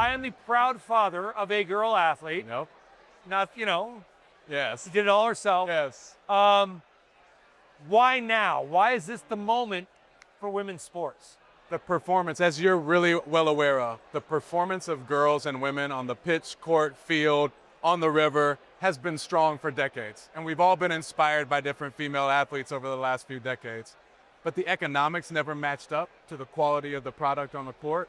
I am the proud father of a girl athlete. Nope. Not, Yes. she did it all herself. Yes. Why now? Why is this the moment for women's sports? The performance, as you're really well aware of, the performance of girls and women on the pitch, court, field, on the river has been strong for decades. And we've all been inspired by different female athletes over the last few decades. But the economics never matched up to the quality of the product on the court.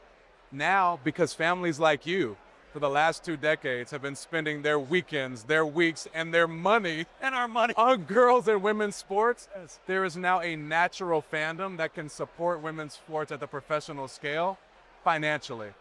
Now, because families like you, for the last 2 decades, have been spending their weekends, their weeks, and their money And our money. on girls and women's sports, there is now a natural fandom that can support women's sports at the professional scale financially.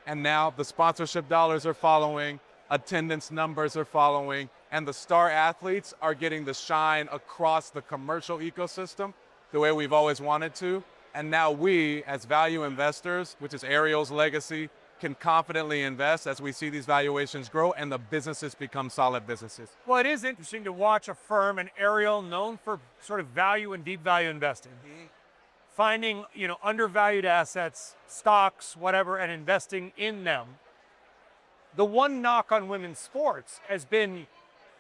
And now the sponsorship dollars are following, attendance numbers are following, and the star athletes are getting the shine across the commercial ecosystem the way we've always wanted to. And now we, as value investors, which is Ariel's legacy, can confidently invest as we see these valuations grow and the businesses become solid businesses. Well, it is interesting to watch a firm, an Ariel, known for sort of value and deep value investing, finding, undervalued assets, stocks, whatever, and investing in them. The one knock on women's sports has been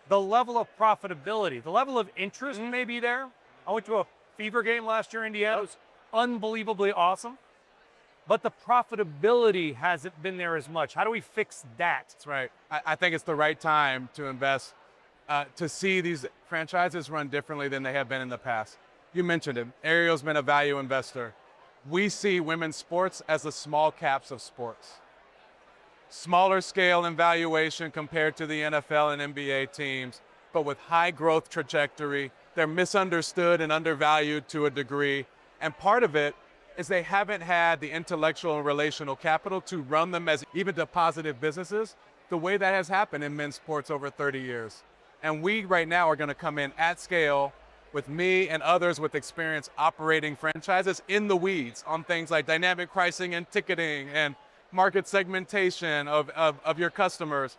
the level of profitability. The level of interest may be there. I went to a Fever game last year in Indiana. It was unbelievably awesome. But the profitability hasn't been there as much. How do we fix that? That's right. I think it's the right time to invest, to see these franchises run differently than they have been in the past. You mentioned it. Ariel's been a value investor. We see women's sports as the small caps of sports. Smaller scale and valuation compared to the NFL and NBA teams, but with high growth trajectory. They're misunderstood and undervalued to a degree. And part of it is they haven't had the intellectual and relational capital to run them as EBITDA positive businesses the way that has happened in men's sports over 30 years. And we right now are going to come in at scale with me and others with experience operating franchises in the weeds on things like dynamic pricing and ticketing and market segmentation of your customers,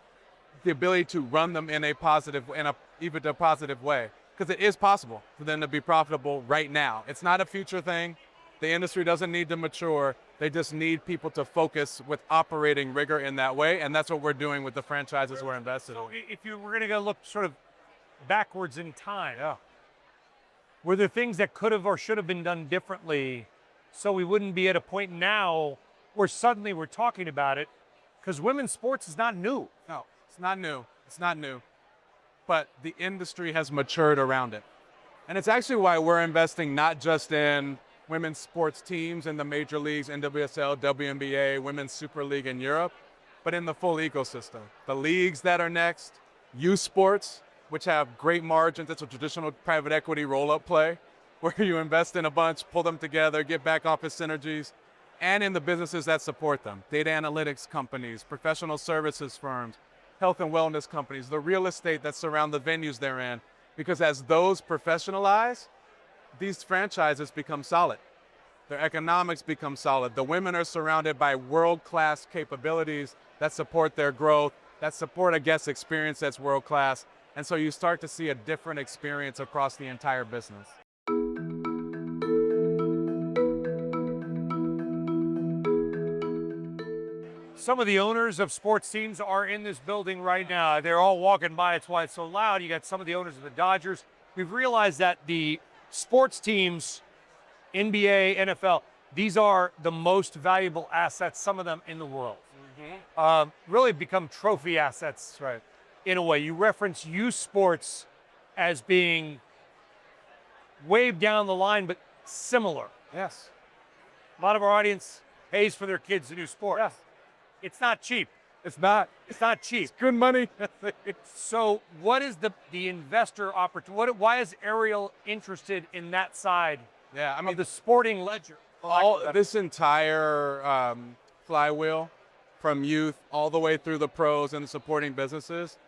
the ability to run them in a EBITDA positive way. Because it is possible for them to be profitable right now. It's not a future thing. The industry doesn't need to mature. They just need people to focus with operating rigor in that way. And that's what we're doing with the franchises we're invested in. So if you were going to go look sort of backwards in time, were there things that could have or should have been done differently so we wouldn't be at a point now where suddenly we're talking about it? Because women's sports is not new. No, it's not new. It's not new. But the industry has matured around it. And it's actually why we're investing not just in women's sports teams in the major leagues, NWSL, WNBA, Women's Super League in Europe, but in the full ecosystem. The leagues that are next, youth sports, which have great margins. It's a traditional private equity roll-up play where you invest in a bunch, pull them together, get back office synergies, and in the businesses that support them. Data analytics companies, professional services firms, health and wellness companies, the real estate that surround the venues they're in. Because as those professionalize, these franchises become solid. Their economics become solid. The women are surrounded by world-class capabilities that support their growth, that support a guest experience that's world-class. And so you start to see a different experience across the entire business. Some of the owners of sports teams are in this building right now. They're all walking by. It's why it's so loud. You got some of the owners of the Dodgers. We've realized that the sports teams, NBA, NFL, these are the most valuable assets, some of them in the world. Really become trophy assets, right? In a way. You reference youth sports as being way down the line, but similar. Yes. A lot of our audience pays for their kids to do sports. Yes. It's not cheap. It's not. It's not cheap. It's good money. So what is the investor opportunity? Why is Ariel interested in that side of the sporting ledger? This entire flywheel from youth all the way through the pros and the supporting businesses,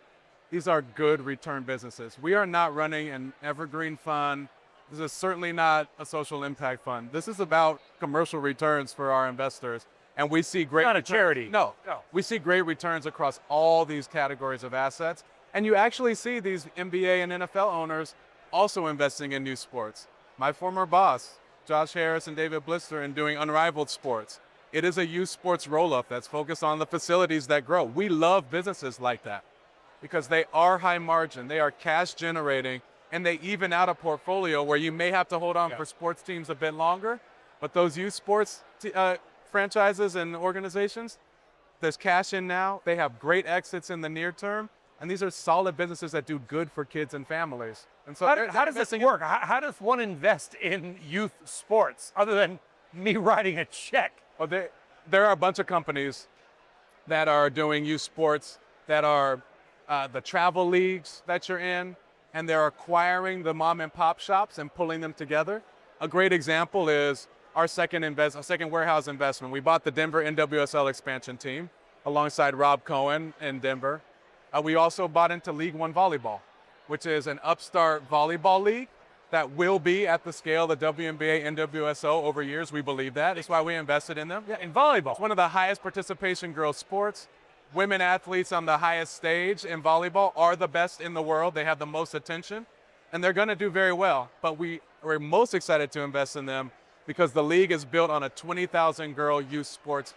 these are good return businesses. We are not running an evergreen fund. This is certainly not a social impact fund. This is about commercial returns for our investors. And we see great— Not a charity. No. We see great returns across all these categories of assets. And you actually see these NBA and NFL owners also investing in new sports. My former boss, Josh Harris and David Blister, in doing Unrivaled Sports, It is a youth sports roll-up that's focused on the facilities that grow. We love businesses like that because they are high margin, they are cash generating, and they even out a portfolio where you may have to hold on for sports teams a bit longer, but those youth sports franchises and organizations, there's cash in now, they have great exits in the near term, and these are solid businesses that do good for kids and families. And so how does this work? How does one invest in youth sports other than me writing a check? Well, there are a bunch of companies that are doing youth sports that are the travel leagues that you're in, and they're acquiring the mom and pop shops and pulling them together. A great example is our second warehouse investment. We bought the Denver NWSL expansion team alongside Rob Cohen in Denver. We also bought into League One Volleyball, which is an upstart volleyball league that will be at the scale of the WNBA, NWSL over years. We believe that. That's why we invested in them. Yeah, in volleyball. It's one of the highest participation girls sports. Women athletes on the highest stage in volleyball are the best in the world. They have the most attention, and they're going to do very well. But we're most excited to invest in them because the league is built on a 20,000 girl youth sports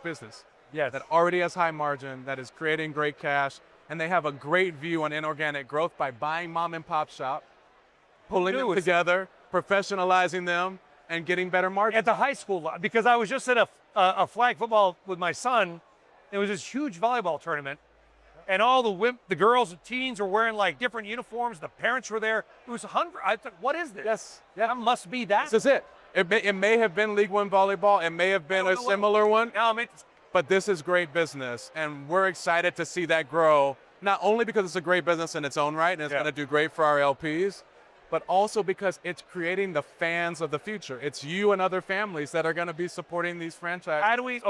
business. Yes. That already has high margin, that is creating great cash, and they have a great view on inorganic growth by buying mom and pop shop, pulling them together, professionalizing them, and getting better margins. At the high school level, because I was just at a flag football with my son. It was this huge volleyball tournament, and all the girls and teens were wearing like different uniforms. The parents were there. It was 100. I thought, what is this? Yes. Yeah. That must be that. This is it. It may have been League One Volleyball. It may have been a similar one. No, I mean, but this is great business, and we're excited to see that grow, not only because it's a great business in its own right, and it's going to do great for our LPs, but also because it's creating the fans of the future. It's you and other families that are going to be supporting these franchises.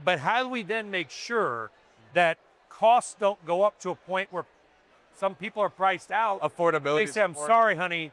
But how do we then make sure that costs don't go up to a point where some people are priced out? Affordability. They say, I'm sorry, honey,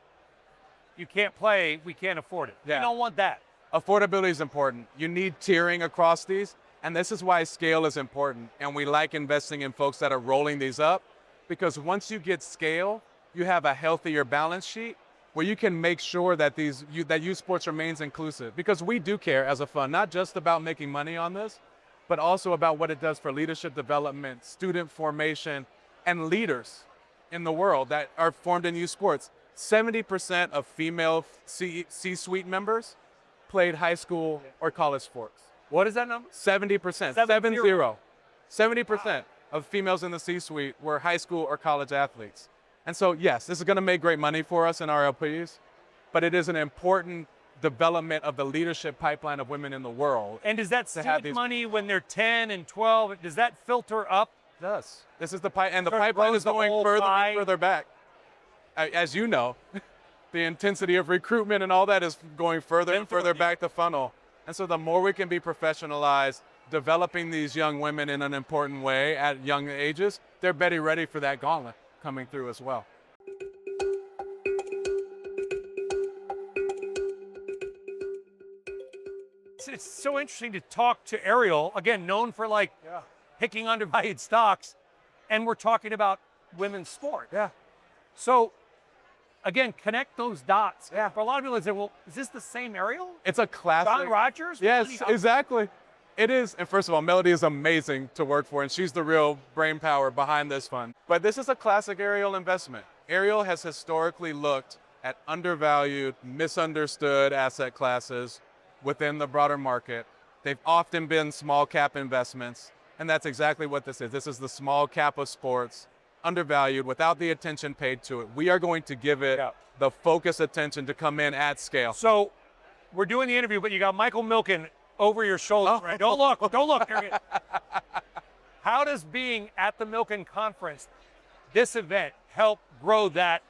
you can't play, we can't afford it. Yeah. We don't want that. Affordability is important. You need tiering across these, and this is why scale is important. And we like investing in folks that are rolling these up, because once you get scale, you have a healthier balance sheet where you can make sure that that youth sports remains inclusive. Because we do care as a fund, not just about making money on this, but also about what it does for leadership development, student formation, and leaders in the world that are formed in youth sports. 70% of female C-suite members played high school or college sports. What is that number? 70%. 70%. 70% of females in the C-suite were high school or college athletes. And so, yes, this is going to make great money for us in our LPs, but it is an important development of the leadership pipeline of women in the world. And does that student money when they're 10 and 12, does that filter up? It does. This is the and the pipeline is going further and further back. As you know, the intensity of recruitment and all that is going further and further back the funnel. And so the more we can be professionalized, developing these young women in an important way at young ages, they're better ready for that gauntlet coming through as well. It's so interesting to talk to Ariel, again, known for picking undervalued stocks, and we're talking about women's sport. Yeah. So, again, connect those dots. Yeah. For a lot of people, they say, well, is this the same Ariel? It's a classic. John Rogers? Yes, exactly. It is. And first of all, Melody is amazing to work for, and she's the real brain power behind this fund. But this is a classic Ariel investment. Ariel has historically looked at undervalued, misunderstood asset classes within the broader market. They've often been small cap investments, and that's exactly what this is. This is the small cap of sports, undervalued, without the attention paid to it. We are going to give it the focused attention to come in at scale. So we're doing the interview, but you got Michael Milken over your shoulder. Right? Don't look. How does being at the Milken conference, this event, help grow that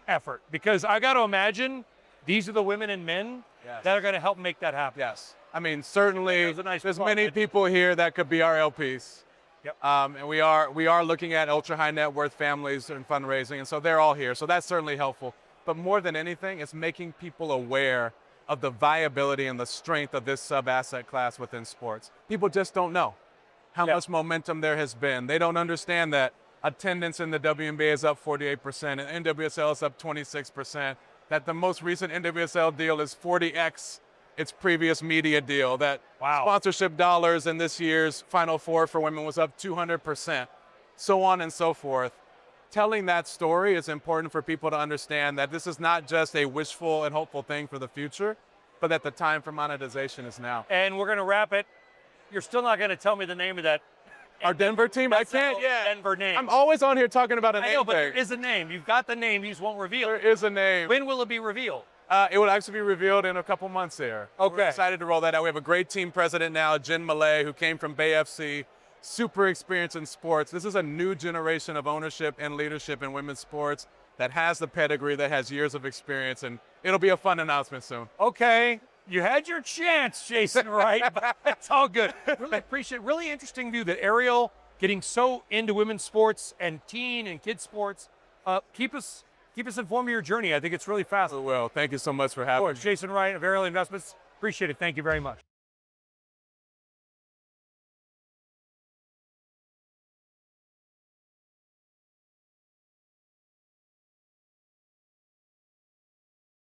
effort? Because I got to imagine these are the women and men that are going to help make that happen. Yes. I mean, certainly there's many people here that could be our LPs. Yep. And we are looking at ultra high net worth families and fundraising, and so they're all here. So that's certainly helpful. But more than anything, it's making people aware of the viability and the strength of this sub-asset class within sports. People just don't know how much momentum there has been. They don't understand that attendance in the WNBA is up 48%, and NWSL is up 26%, that the most recent NWSL deal is 40x its previous media deal. That Wow. sponsorship dollars in this year's Final Four for women was up 200%, so on and so forth. Telling that story is important for people to understand that this is not just a wishful and hopeful thing for the future, but that the time for monetization is now. And we're going to wrap it. You're still not going to tell me the name of that. Our Denver team? I can't yet. Denver name. I'm always on here talking about a name I know, but there thing. is a name. You've got the name. You just won't reveal There it. is a name. When will it be revealed? It will actually be revealed in a couple months here. Okay. We're excited to roll that out. We have a great team president now, Jen Malay, who came from Bay FC, super experienced in sports. This is a new generation of ownership and leadership in women's sports that has the pedigree, that has years of experience, and it'll be a fun announcement soon. Okay. You had your chance, Jason Wright, but it's all good. Really appreciate it. Really interesting view that Ariel getting so into women's sports and teen and kids sports. Keep us informed of your journey. I think it's really fascinating. Well, thank you so much for Of having me. course, Jason Wright of Ariel Investments. Appreciate it. Thank you very much.